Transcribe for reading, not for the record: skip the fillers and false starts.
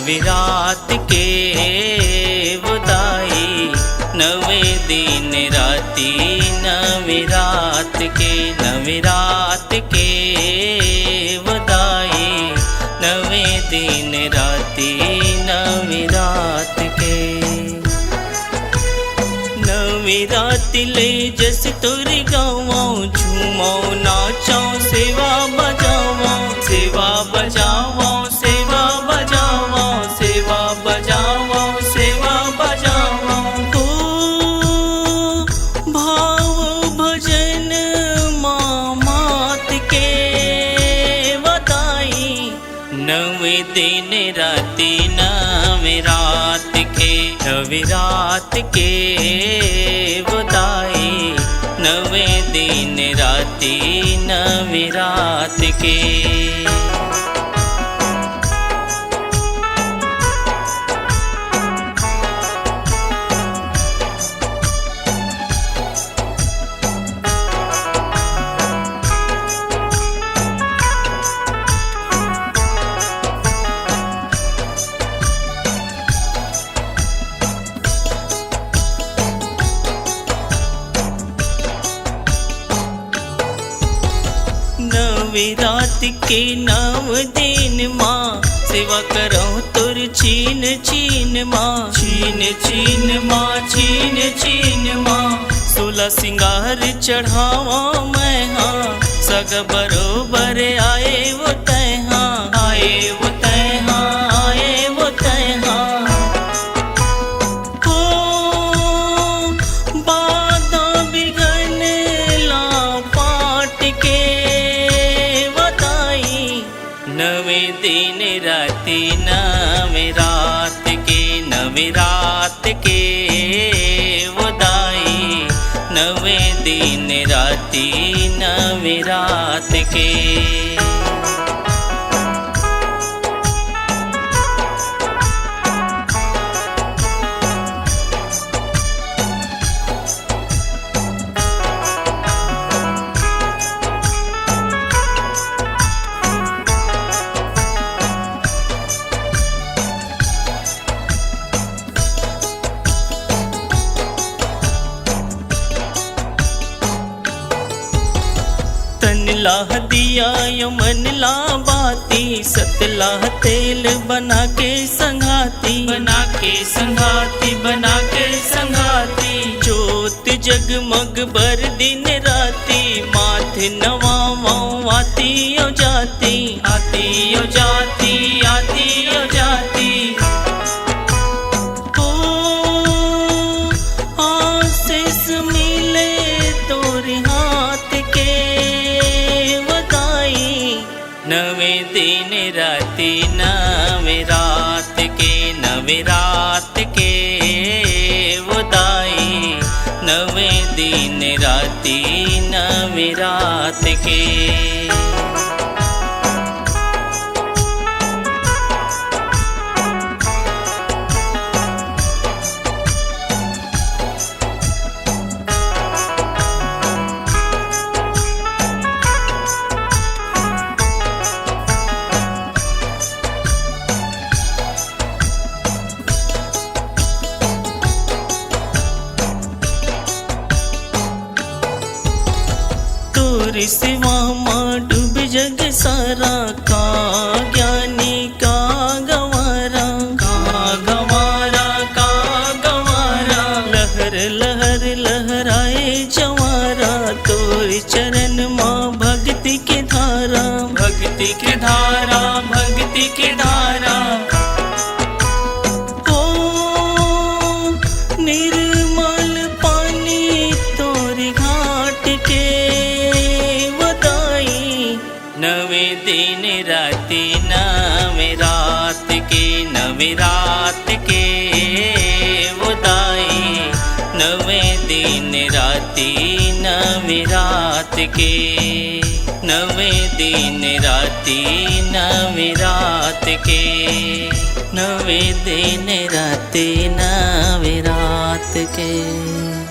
नवी रात के बधाई, नवे दिन राती नवी रात के, नवी रात के बधाई, नवे दिन राती नवी रात के। नवी रात ले जस तोरी गाँव झूमो नाचो सेवा बजाओ, सेवा बजाओ, सेवा बजाओ, सेवा बजाओ, सेवा बजाओ। हो भाव भजन मात के बधाई, नवे दिन राती नवी रात के, नवी रात के बधाई, नवे दिन राती नवी रात के। नवी रात के नव दिन माँ सेवा करो तुर छीन छीन माँ, छीन छीन माँ, छीन छीन माँ। 16 सिंगार चढ़ावा मैं हाँ, सग बरोबर आए वो तय हाँ, आए वो तय हाँ, आए वो तय हाँ। हो बाधा बिघन ला पाट के नवे दिन राती नवी रात के, नवी रात के बधाई, नवे दिन राती नवी रात के। तन लाह दिया यमन ला बाती, सतलाह तेल बना के संघाती, बना के संघाती, बना के संघाती। जोत जगमग बर दिन राती, माथे नवावां आती ओ जाती, आती ओ जाती, आती ओ जाती। हो आशीष मिले तोरे हाथ के नवे दिन राती नवी रात के, नवी रात के बधाई, नवे दिन राती नवी रात के। तोरी सेवा माँ डूब जग सारा, का ज्ञानी का गवारा, का गवारा, का गवारा। लहर लहर लहराए जवारा, तोरी चरण माँ भक्ति के धारा, भक्ति के धारा, भक्ति के धारा। हो निर्मल पानी तोरी घाट के नवे दिन राती नवी रात के, नवी रात के बधाई, नवे दिन राती नवी रात के, नवे दिन राती नवी रात के, नवे दिन राती नवी रात के।